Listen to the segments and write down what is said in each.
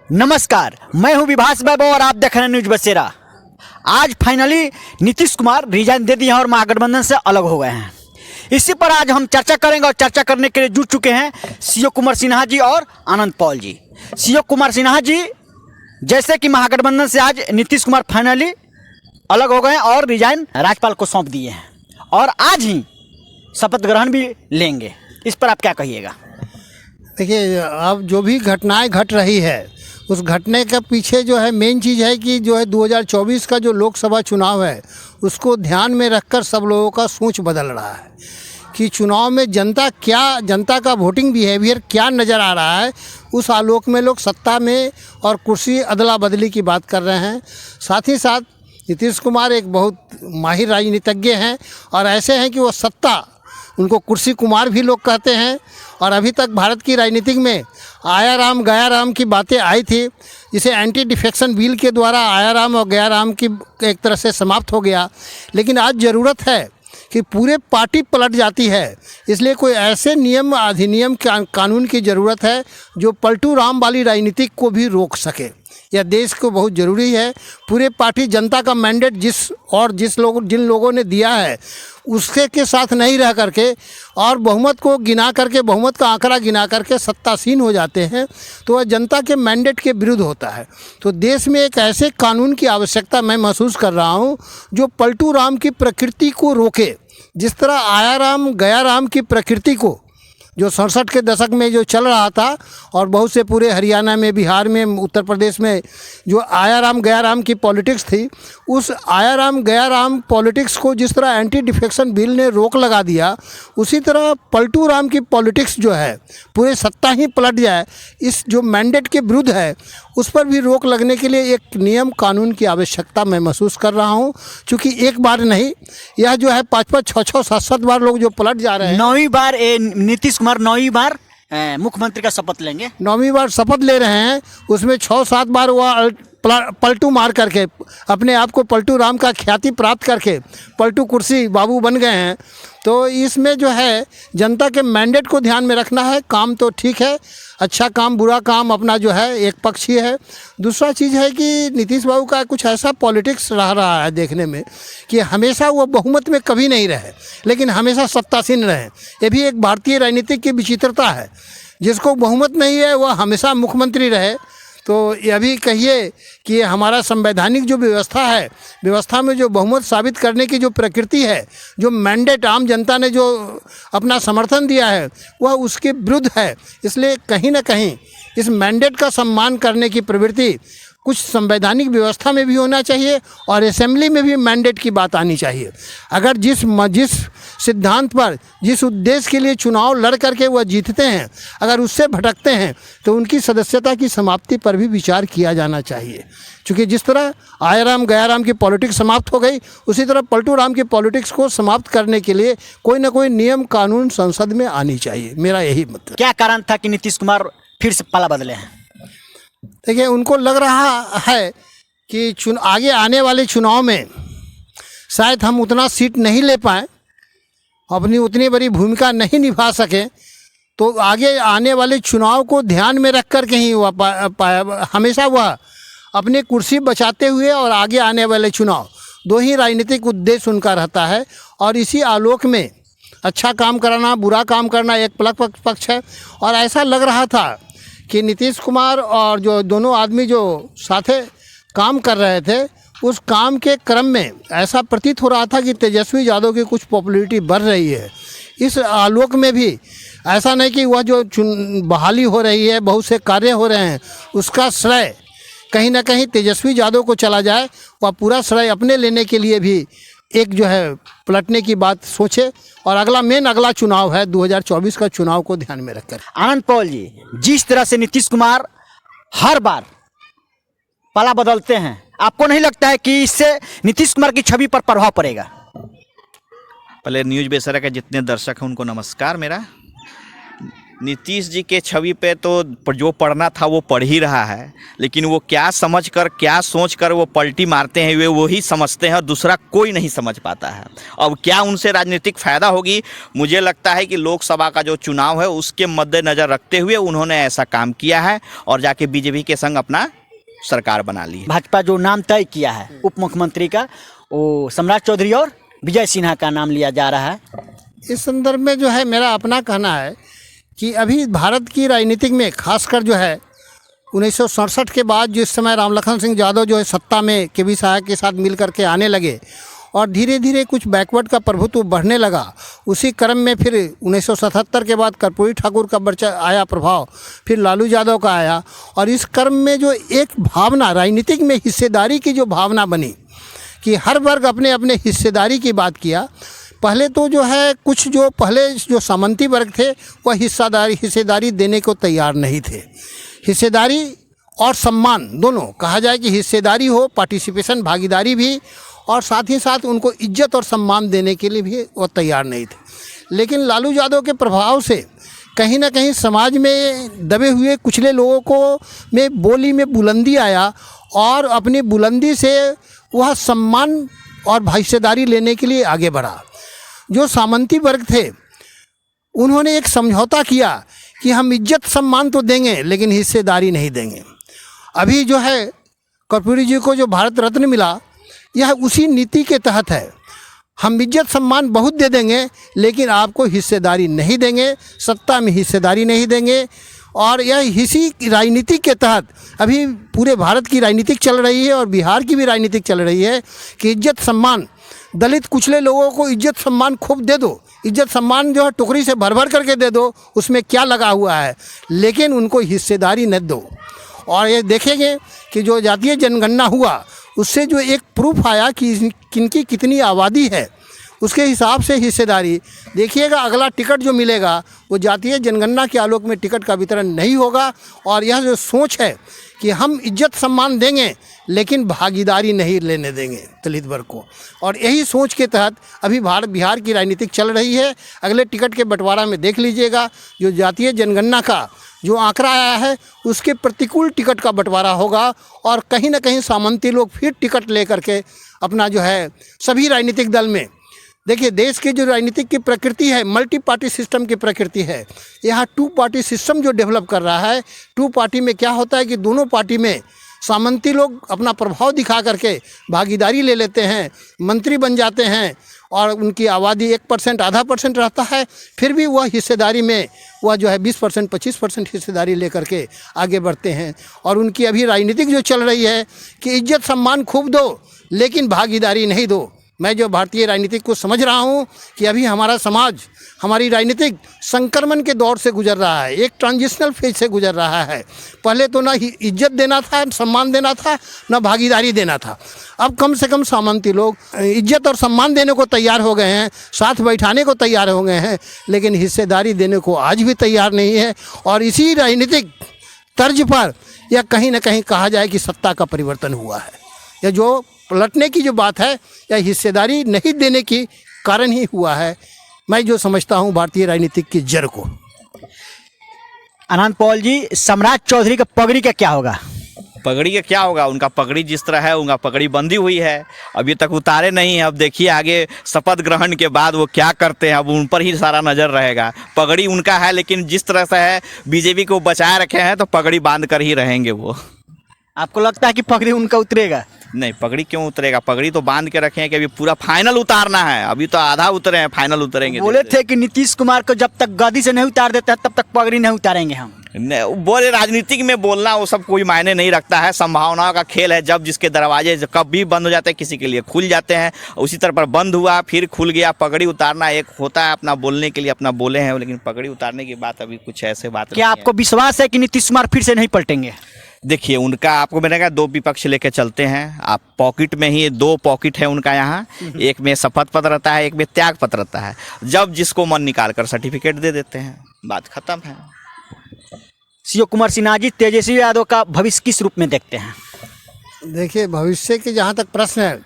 नमस्कार, मैं हूं विभास वैभव और आप देख रहे हैं न्यूज बसेरा। आज फाइनली नीतीश कुमार रिजाइन दे दिए हैं और महागठबंधन से अलग हो गए हैं। इसी पर आज हम चर्चा करेंगे और चर्चा करने के लिए जुट चुके हैं सीओ कुमार सिन्हा जी और आनंद पॉल जी। सीओ कुमार सिन्हा जी, जैसे कि महागठबंधन से आज नीतीश कुमार फाइनली अलग हो गए और रिजाइन राज्यपाल को सौंप दिए हैं और आज ही शपथ ग्रहण भी लेंगे। इस पर आप क्या कहिएगा? देखिए, अब जो भी घटनाएं घट रही है उस घटने के पीछे जो है मेन चीज़ है कि जो है 2024 का जो लोकसभा चुनाव है उसको ध्यान में रखकर सब लोगों का सोच बदल रहा है कि चुनाव में जनता का वोटिंग बिहेवियर क्या नज़र आ रहा है। उस आलोक में लोग सत्ता में और कुर्सी अदला बदली की बात कर रहे हैं। साथ ही साथ नीतीश कुमार एक बहुत माहिर राजनीतिज्ञ हैं और ऐसे हैं कि वो सत्ता, उनको कुर्सी कुमार भी लोग कहते हैं। और अभी तक भारत की राजनीति में आया राम गया राम की बातें आई थी, जिसे एंटी डिफेक्शन बिल के द्वारा आया राम और गया राम की एक तरह से समाप्त हो गया। लेकिन आज ज़रूरत है कि पूरे पार्टी पलट जाती है, इसलिए कोई ऐसे नियम अधिनियम कानून की ज़रूरत है जो पलटू राम वाली राजनीति को भी रोक सके। यह देश को बहुत ज़रूरी है। पूरे पार्टी जनता का मैंडेट जिन लोगों ने दिया है उसके के साथ नहीं रह करके और बहुमत को गिना करके, बहुमत का आंकड़ा गिना करके सत्तासीन हो जाते हैं तो वह जनता के मैंडेट के विरुद्ध होता है। तो देश में एक ऐसे कानून की आवश्यकता मैं महसूस कर रहा हूँ जो पलटू राम की प्रकृति को रोके। जिस तरह आया राम गया राम की प्रकृति को जो 67 के दशक में जो चल रहा था और बहुत से पूरे हरियाणा में, बिहार में, उत्तर प्रदेश में जो आया राम गया राम की पॉलिटिक्स थी, उस आया राम गया राम पॉलिटिक्स को जिस तरह एंटी डिफेक्शन बिल ने रोक लगा दिया, उसी तरह पलटू राम की पॉलिटिक्स जो है पूरे सत्ता ही पलट जाए, इस जो मैंडेट के विरुद्ध है उस पर भी रोक लगने के लिए एक नियम कानून की आवश्यकता मैं महसूस कर रहा हूँ। क्योंकि एक बार नहीं, यह जो है 5-5, 6-6, 7-7 बार लोग जो पलट जा रहे हैं। 9वीं बार नीतीश कुमार 9वीं बार मुख्यमंत्री का शपथ लेंगे। 9वीं बार शपथ ले रहे हैं, उसमें 6-7 बार वह पलटू मार करके अपने आप को पलटू राम का ख्याति प्राप्त करके पलटू कुर्सी बाबू बन गए हैं। तो इसमें जो है जनता के मैंडेट को ध्यान में रखना है। काम तो ठीक है, अच्छा काम बुरा काम अपना जो है एक पक्ष ही है। दूसरा चीज़ है कि नीतीश बाबू का कुछ ऐसा पॉलिटिक्स रहा है देखने में कि हमेशा वो बहुमत में कभी नहीं रहे लेकिन हमेशा सत्तासीन रहे। ये भी एक भारतीय राजनीति की विचित्रता है। जिसको बहुमत नहीं है वह हमेशा मुख्यमंत्री रहे। तो यह भी कहिए कि हमारा संवैधानिक जो व्यवस्था है, व्यवस्था में जो बहुमत साबित करने की जो प्रकृति है, जो मैंडेट आम जनता ने जो अपना समर्थन दिया है वह उसके विरुद्ध है। इसलिए कहीं ना कहीं इस मैंडेट का सम्मान करने की प्रवृत्ति कुछ संवैधानिक व्यवस्था में भी होना चाहिए और असेंबली में भी मैंडेट की बात आनी चाहिए। अगर जिस सिद्धांत पर, जिस उद्देश्य के लिए चुनाव लड़ करके वह जीतते हैं, अगर उससे भटकते हैं तो उनकी सदस्यता की समाप्ति पर भी विचार किया जाना चाहिए। क्योंकि जिस तरह आया राम गया राम की पॉलिटिक्स समाप्त हो गई, उसी तरह पलटू राम की पॉलिटिक्स को समाप्त करने के लिए कोई ना कोई नियम कानून संसद में आनी चाहिए। मेरा यही मतलब। क्या कारण था कि नीतीश कुमार फिर से पाला बदले हैं? देखिए, उनको लग रहा है कि आगे आने वाले चुनाव में शायद हम उतना सीट नहीं ले पाएँ, अपनी उतनी बड़ी भूमिका नहीं निभा सकें, तो आगे आने वाले चुनाव को ध्यान में रख कर के ही वह हमेशा वह अपनी कुर्सी बचाते हुए और आगे आने वाले चुनाव, दो ही राजनीतिक उद्देश्य उनका रहता है। और इसी आलोक में अच्छा काम करना, बुरा काम करना एक पक्ष है। और ऐसा लग रहा था कि नीतीश कुमार और जो दोनों आदमी जो साथे काम कर रहे थे, उस काम के क्रम में ऐसा प्रतीत हो रहा था कि तेजस्वी यादव की कुछ पॉपुलैरिटी बढ़ रही है। इस आलोक में भी ऐसा नहीं कि वह जो बहाली हो रही है, बहुत से कार्य हो रहे हैं, उसका श्रेय कहीं ना कहीं तेजस्वी यादव को चला जाए, वह पूरा श्रेय अपने लेने के लिए भी एक जो है पलटने की बात सोचे। और अगला चुनाव है 2024 का, चुनाव को ध्यान में रखकर। आनंद पॉल जी, जिस तरह से नीतीश कुमार हर बार पाला बदलते हैं, आपको नहीं लगता है कि इससे न्नीतीश कुमार की छवि पर प्रभाव पड़ेगा? पहले न्यूज बेसरा के जितने दर्शक हैं उनको नमस्कार। मेरा नीतीश जी के छवि पे तो जो पढ़ना था वो पढ़ ही रहा है, लेकिन वो क्या समझ कर क्या सोच कर वो पलटी मारते हैं वे वही समझते हैं और दूसरा कोई नहीं समझ पाता है। अब क्या उनसे राजनीतिक फ़ायदा होगी, मुझे लगता है कि लोकसभा का जो चुनाव है उसके मद्देनज़र रखते हुए उन्होंने ऐसा काम किया है और जाके बीजेपी के संग अपना सरकार बना ली है। भाजपा जो नाम तय किया है उप मुख्यमंत्री का, वो सम्राट चौधरी और विजय सिन्हा का नाम लिया जा रहा है। इस संदर्भ में जो है मेरा अपना कहना है कि अभी भारत की राजनीतिक में खासकर जो है 1967 के बाद जिस समय राम लखन सिंह यादव जो है सत्ता में केवी सहायक के साथ मिल करके आने लगे और धीरे धीरे कुछ बैकवर्ड का प्रभुत्व बढ़ने लगा, उसी क्रम में फिर 1977 के बाद कर्पूरी ठाकुर का बच्चा आया प्रभाव, फिर लालू यादव का आया और इस क्रम में जो एक भावना राजनीतिक में हिस्सेदारी की जो भावना बनी कि हर वर्ग अपने अपने हिस्सेदारी की बात किया। पहले तो जो है कुछ जो पहले जो सामंती वर्ग थे वह हिस्सेदारी देने को तैयार नहीं थे। हिस्सेदारी और सम्मान दोनों, कहा जाए कि हिस्सेदारी हो, पार्टिसिपेशन भागीदारी भी, और साथ ही साथ उनको इज्जत और सम्मान देने के लिए भी वो तैयार नहीं थे। लेकिन लालू यादव के प्रभाव से कहीं ना कहीं समाज में दबे हुए कुचले लोगों को में बोली में बुलंदी आया और अपनी बुलंदी से वह सम्मान और हिस्सेदारी लेने के लिए आगे बढ़ा। जो सामंती वर्ग थे उन्होंने एक समझौता किया कि हम इज्जत सम्मान तो देंगे लेकिन हिस्सेदारी नहीं देंगे। अभी जो है कर्पूरी जी को जो भारत रत्न मिला यह उसी नीति के तहत है। हम इज्जत सम्मान बहुत दे देंगे लेकिन आपको हिस्सेदारी नहीं देंगे, सत्ता में हिस्सेदारी नहीं देंगे। और यह इसी राजनीति के तहत अभी पूरे भारत की राजनीतिक चल रही है और बिहार की भी राजनीतिक चल रही है कि इज्जत सम्मान, दलित कुचले लोगों को इज्जत सम्मान खूब दे दो, इज्जत सम्मान जो है टोकरी से भर भर करके दे दो, उसमें क्या लगा हुआ है, लेकिन उनको हिस्सेदारी न दो। और ये देखेंगे कि जो जातीय जनगणना हुआ उससे जो एक प्रूफ आया कि किनकी कितनी आबादी है, उसके हिसाब से हिस्सेदारी देखिएगा। अगला टिकट जो मिलेगा वो जातीय जनगणना के आलोक में टिकट का वितरण नहीं होगा। और यह जो सोच है कि हम इज्जत सम्मान देंगे लेकिन भागीदारी नहीं लेने देंगे दलित वर्ग को, और यही सोच के तहत अभी बिहार की राजनीतिक चल रही है। अगले टिकट के बंटवारा में देख लीजिएगा जो जातीय जनगणना का जो आंकड़ा आया है उसके प्रतिकूल टिकट का बंटवारा होगा और कहीं ना कहीं सामंती लोग फिर टिकट लेकर के अपना जो है सभी राजनीतिक दल में, देखिए देश की जो राजनीतिक की प्रकृति है मल्टी पार्टी सिस्टम की प्रकृति है। यहाँ 2 पार्टी सिस्टम जो डेवलप कर रहा है, 2 पार्टी में क्या होता है कि दोनों पार्टी में सामंती लोग अपना प्रभाव दिखा करके भागीदारी ले लेते हैं, मंत्री बन जाते हैं और उनकी आबादी 1% आधा % रहता है, फिर भी वह हिस्सेदारी में वह जो है 20% 25% हिस्सेदारी लेकर के आगे बढ़ते हैं। और उनकी अभी राजनीतिक जो चल रही है कि इज्जत सम्मान खूब दो लेकिन भागीदारी नहीं दो। मैं जो भारतीय राजनीतिक को समझ रहा हूँ कि अभी हमारा समाज, हमारी राजनीतिक संक्रमण के दौर से गुजर रहा है, एक ट्रांजिशनल फेज से गुजर रहा है। पहले तो ना इज्जत देना था, सम्मान देना था, ना भागीदारी देना था। अब कम से कम सामंती लोग इज्जत और सम्मान देने को तैयार हो गए हैं, साथ बैठाने को तैयार हो गए हैं, लेकिन हिस्सेदारी देने को आज भी तैयार नहीं है। और इसी राजनीतिक तर्ज पर यह कहीं ना कहीं कहा जाए कि सत्ता का परिवर्तन हुआ है। यह जो पलटने की जो बात है या हिस्सेदारी नहीं देने की कारण ही हुआ है, मैं जो समझता हूं भारतीय राजनीतिक की जड़ को। आनंद पॉल जी, सम्राट चौधरी का पगड़ी का क्या होगा? पगड़ी का क्या होगा, उनका पगड़ी जिस तरह है उनका पगड़ी बंधी हुई है, अभी तक उतारे नहीं है। अब देखिए आगे शपथ ग्रहण के बाद वो क्या करते हैं, अब उन पर ही सारा नज़र रहेगा। पगड़ी उनका है लेकिन जिस तरह से है बीजेपी को बचाए रखे हैं तो पगड़ी बांध कर ही रहेंगे वो। आपको लगता है कि पगड़ी उनका उतरेगा? नहीं, पगड़ी क्यों उतरेगा, पगड़ी तो बांध के रखे हैं कि अभी पूरा फाइनल उतारना है। अभी तो आधा उतरे हैं, फाइनल उतरेंगे। बोले थे कि नीतीश कुमार को जब तक गद्दी से नहीं उतार देते तब तक पगड़ी नहीं उतारेंगे हम। बोले राजनीतिक में बोलना वो सब कोई मायने नहीं रखता है, संभावनाओं का खेल है। जब जिसके दरवाजे कब भी बंद हो जाते हैं, किसी के लिए खुल जाते हैं, उसी तरह पर बंद हुआ फिर खुल गया। पगड़ी उतारना एक होता है अपना बोलने के लिए, अपना बोले हैं, लेकिन पगड़ी उतारने की बात अभी कुछ ऐसे बात। क्या आपको विश्वास है कि नीतीश कुमार फिर से नहीं पलटेंगे? देखिए उनका, आपको मैंने कहा 2 विपक्ष लेके चलते हैं। आप पॉकेट में ही 2 पॉकेट है उनका यहाँ, एक में शपथ पत्र रहता है, एक में त्याग पत्र रहता है। जब जिसको मन निकाल कर सर्टिफिकेट दे देते हैं, बात खत्म है। शिव कुमार सिन्हा जी, तेजस्वी यादव का भविष्य किस रूप में देखते हैं? देखिए, भविष्य के जहाँ तक प्रश्न है,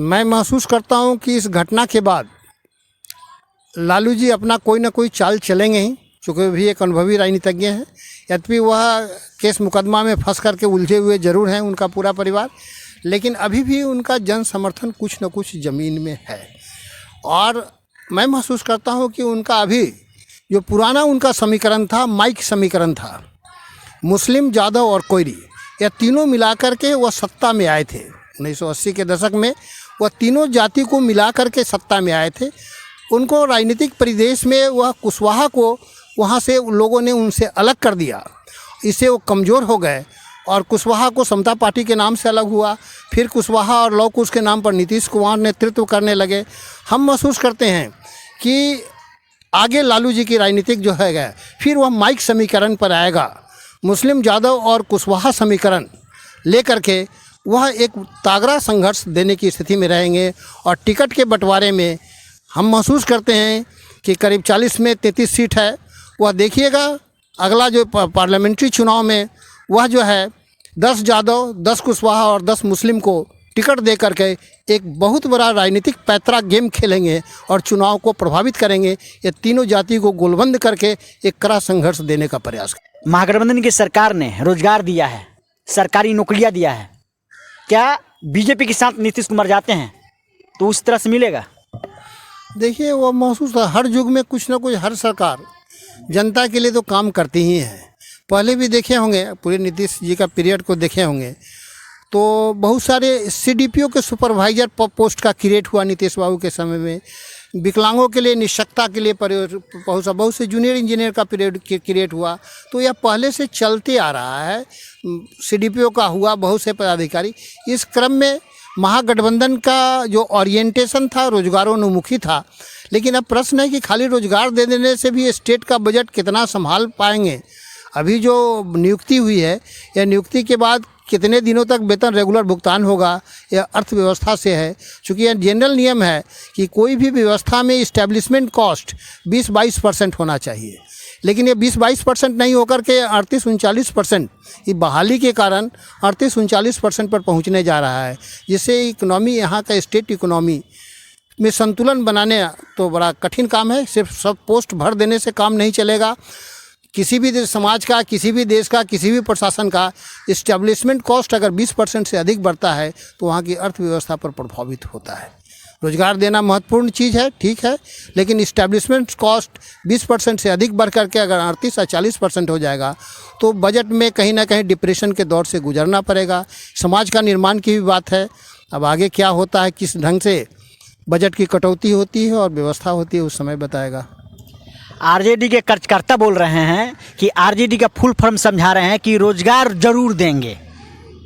मैं महसूस करता हूँ कि इस घटना के बाद लालू जी अपना कोई ना कोई चाल चलेंगे ही, चूँकि भी एक अनुभवी राजनीतिज्ञ हैं, यद्यपि वह केस मुकदमा में फंस करके उलझे हुए जरूर हैं उनका पूरा परिवार, लेकिन अभी भी उनका जन समर्थन कुछ न कुछ ज़मीन में है। और मैं महसूस करता हूँ कि उनका अभी जो पुराना उनका समीकरण था, माइक समीकरण था, मुस्लिम, यादव और कोयरी, यह तीनों मिलाकर के वह सत्ता में आए थे 1980 के दशक में। वह तीनों जाति को मिलाकर के सत्ता में आए थे। उनको राजनीतिक परिवेश में वह कुशवाहा को वहाँ से लोगों ने उनसे अलग कर दिया, इससे वो कमज़ोर हो गए और कुशवाहा को समता पार्टी के नाम से अलग हुआ। फिर कुशवाहा और लौ कुश के नाम पर नीतीश कुमार नेतृत्व करने लगे। हम महसूस करते हैं कि आगे लालू जी की राजनीतिक जो है फिर वह माइक समीकरण पर आएगा, मुस्लिम, यादव और कुशवाहा समीकरण लेकर के वह एक तागड़ा संघर्ष देने की स्थिति में रहेंगे। और टिकट के बंटवारे में हम महसूस करते हैं कि करीब 40 में 33 सीट है। वह देखिएगा अगला जो पार्लियामेंट्री चुनाव में वह जो है 10 यादव, 10 कुशवाहा और 10 मुस्लिम को टिकट दे करके एक बहुत बड़ा राजनीतिक पैतरा गेम खेलेंगे और चुनाव को प्रभावित करेंगे। ये तीनों जाति को गोलबंद करके एक कड़ा संघर्ष देने का प्रयास करेंगे। महागठबंधन की सरकार ने रोजगार दिया है, सरकारी नौकरियां दिया है। क्या बीजेपी के साथ नीतीश कुमार जाते हैं तो उस तरह से मिलेगा? देखिए, वो महसूस है हर युग में कुछ ना कुछ हर सरकार जनता के लिए तो काम करती ही है। पहले भी देखे होंगे, पूरे नीतीश जी का पीरियड को देखे होंगे तो बहुत सारे सीडीपीओ के सुपरवाइजर पोस्ट का क्रिएट हुआ नीतीश बाबू के समय में। विकलांगों के लिए निःशक्ता के लिए बहुत से जूनियर इंजीनियर का पीरियड क्रिएट हुआ। तो यह पहले से चलते आ रहा है। सीडीपीओ का हुआ, बहुत से पदाधिकारी। इस क्रम में महागठबंधन का जो ओरिएंटेशन था रोजगारोन्मुखी था। लेकिन अब प्रश्न है कि खाली रोजगार दे देने से भी स्टेट का बजट कितना संभाल पाएंगे। अभी जो नियुक्ति हुई है, यह नियुक्ति के बाद कितने दिनों तक वेतन रेगुलर भुगतान होगा, यह अर्थव्यवस्था से है। चूँकि यह जनरल नियम है कि कोई भी व्यवस्था में इस्टेब्लिशमेंट कॉस्ट 20-22% होना चाहिए, लेकिन ये 20-22% नहीं होकर के 38-39% ये बहाली के कारण 38-39% पर पहुंचने जा रहा है, जिससे इकोनॉमी, यहाँ का स्टेट इकोनॉमी में संतुलन बनाने तो बड़ा कठिन काम है। सिर्फ सब पोस्ट भर देने से काम नहीं चलेगा। किसी भी समाज का, किसी भी देश का, किसी भी प्रशासन का इस्टेब्लिशमेंट कॉस्ट अगर 20% से अधिक बढ़ता है तो वहाँ की अर्थव्यवस्था पर प्रभावित होता है। रोजगार देना महत्वपूर्ण चीज़ है, ठीक है, लेकिन इस्टेब्लिशमेंट कॉस्ट 20% से अधिक बढ़ करके अगर 38 या 40% हो जाएगा तो बजट में कहीं ना कहीं डिप्रेशन के दौर से गुजरना पड़ेगा। समाज का निर्माण की भी बात है। अब आगे क्या होता है, किस ढंग से बजट की कटौती होती है और व्यवस्था होती है, उस समय बताएगा। आरजेडी के कार्यकर्ता बोल रहे हैं कि आरजेडी का फुल फॉर्म समझा रहे हैं कि रोजगार जरूर देंगे।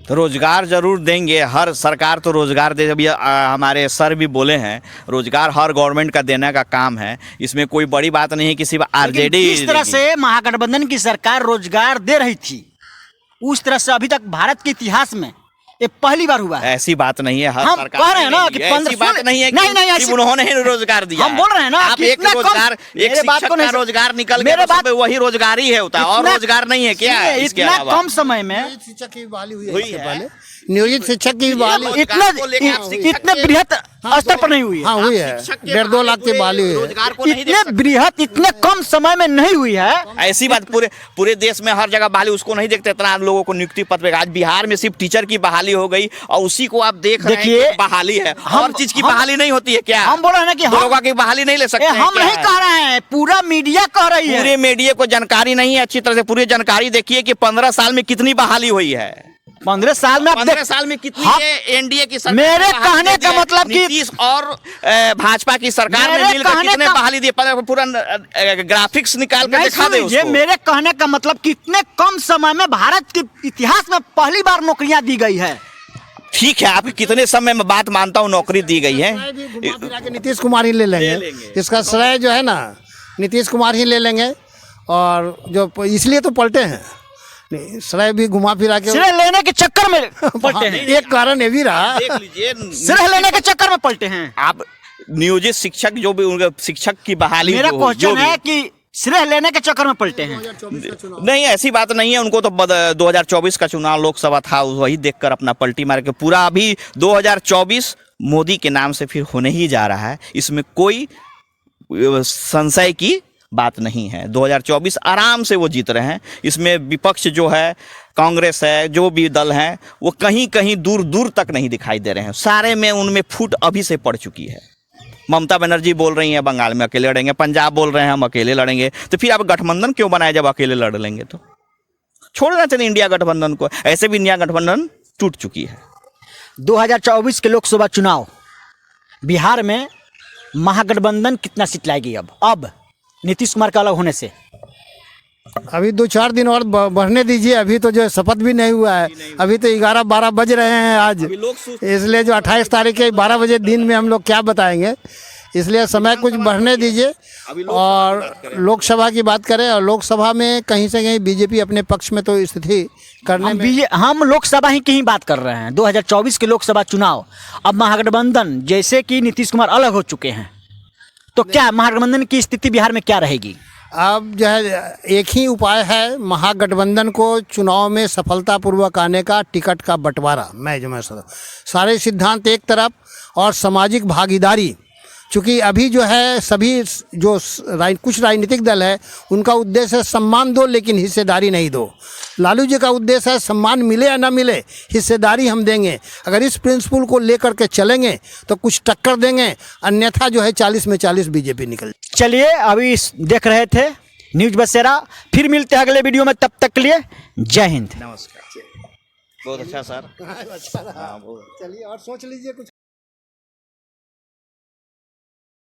तो रोजगार जरूर देंगे, हर सरकार तो रोजगार दे। अभी हमारे सर भी बोले हैं रोजगार हर गवर्नमेंट का देने का काम है, इसमें कोई बड़ी बात नहीं है कि सिर्फ आरजेडी। जिस तरह से महागठबंधन की सरकार रोजगार दे रही थी, उस तरह से अभी तक भारत के इतिहास में ये पहली बार हुआ है। ऐसी बात नहीं है, हर हम सरकार कह रहे हैं ना कि ऐसी बात नहीं है कि नहीं, सिर्फ उन्होंने ही रोजगार दिया। हम बोल रहे हैं ना, आप एक रोजगार, एक शिक्षक का नहीं, रोजगार निकल मेरे गया बात तो वही रोजगार ही है, होता है और रोजगार नहीं है क्या? इसके इतना अलावा कम समय में शिक्षक की बहाली हुई हुई है। पहले नियोजित शिक्षक की बहाली इतने बृहत स्तर पर नहीं हुई है। हाँ हुई है, 1.5-2 लाख की बहाली हुई है। रोजगार को नहीं दे इतने बृहत, इतने कम समय में नहीं हुई है। ऐसी बात पूरे देश में हर जगह बहाली, उसको नहीं देखते इतना लोगों को नियुक्ति पत्र पे। आज बिहार में सिर्फ टीचर की बहाली हो गई और उसी को आप देख रहे हैं कि बहाली है। हर चीज की बहाली नहीं होती है क्या? हम बोल रहे हैं कि दरोगा की बहाली नहीं ले सकते हैं हम क्या? नहीं कह रहे हैं, पूरा मीडिया कह रही है। पूरे मीडिया को जानकारी नहीं है अच्छी तरह से। पूरी जानकारी देखिए कि 15 साल में कितनी बहाली हुई है। 15 साल में 15 साल में कितनी एनडीए की सरकार, मेरे कहने का मतलब कि नीतीश और भाजपा की सरकार ने मिलकर कितने बहाली दिए, पूरा ग्राफिक्स निकाल कर दिखा दे उसको। मेरे कहने का मतलब कि इतने कम समय में भारत के इतिहास में पहली बार नौकरियां दी गई है। ठीक है, आप कितने समय में बात मानता हूँ नौकरी दी गई है। नीतीश कुमार ही ले लेंगे, इसका श्रेय जो है ना नीतीश कुमार ही ले लेंगे। और जो इसलिए तो पलटे हैं, नहीं श्रेय भी घुमा फिरा के श्रेय लेने के चक्कर में पलटे हैं। एक कारण ये भी रहा, देख लीजिए, श्रेय लेने के चक्कर में पलटे हैं। आप नियोजित शिक्षक जो भी उनके शिक्षक की बहाली, मेरा क्वेश्चन है कि श्रेय लेने के चक्कर में पलटे हैं। नहीं, ऐसी बात नहीं है। उनको तो 2024 का चुनाव लोकसभा था, वही देखकर अपना पलटी मार के पूरा अभी 2024 मोदी के नाम से फिर होने ही जा रहा है। इसमें कोई संशय की बात नहीं है। 2024 आराम से वो जीत रहे हैं। इसमें विपक्ष जो है, कांग्रेस है, जो भी दल हैं, वो कहीं कहीं दूर दूर तक नहीं दिखाई दे रहे हैं। सारे में उनमें फूट अभी से पड़ चुकी है। ममता बनर्जी बोल रही हैं बंगाल में अकेले लड़ेंगे, पंजाब बोल रहे हैं हम अकेले लड़ेंगे, तो फिर आप गठबंधन क्यों बनाए जब अकेले लड़ लेंगे? तो छोड़ना चाहिए इंडिया गठबंधन को। ऐसे भी इंडिया गठबंधन टूट चुकी है। 2024 के लोकसभा चुनाव बिहार में महागठबंधन कितना सीट लाएगी? अब नीतीश कुमार का अलग होने से अभी 2-4 दिन और बढ़ने दीजिए। अभी तो जो है शपथ भी नहीं हुआ है। अभी तो 11-12 बज रहे हैं आज, इसलिए जो 28 तारीख के 12 बजे दिन में हम लोग क्या बताएंगे, इसलिए समय कुछ बढ़ने दीजिए। और लोकसभा की बात करें, और लोकसभा में कहीं से कहीं बीजेपी अपने पक्ष में तो स्थिति करने में, हम लोकसभा ही की ही बात कर रहे हैं। 2024 के लोकसभा चुनाव, अब महागठबंधन जैसे कि नीतीश कुमार अलग हो चुके हैं, तो क्या महागठबंधन की स्थिति बिहार में क्या रहेगी? अब जो है एक ही उपाय है महागठबंधन को चुनाव में सफलतापूर्वक आने का, टिकट का बंटवारा। मैं सारे सिद्धांत एक तरफ और सामाजिक भागीदारी, चूँकि अभी जो है सभी जो कुछ राजनीतिक दल है उनका उद्देश्य है सम्मान दो लेकिन हिस्सेदारी नहीं दो। लालू जी का उद्देश्य है सम्मान मिले या ना मिले, हिस्सेदारी हम देंगे। अगर इस प्रिंसिपल को लेकर के चलेंगे तो कुछ टक्कर देंगे, अन्यथा जो है 40 में 40 बीजेपी निकल। चलिए, अभी देख रहे थे न्यूज़ बसेरा, फिर मिलते हैं अगले वीडियो में। तब तक के लिए जय हिंद। नमस्कार। बहुत अच्छा सर। अच्छा, चलिए और सोच लीजिए कुछ।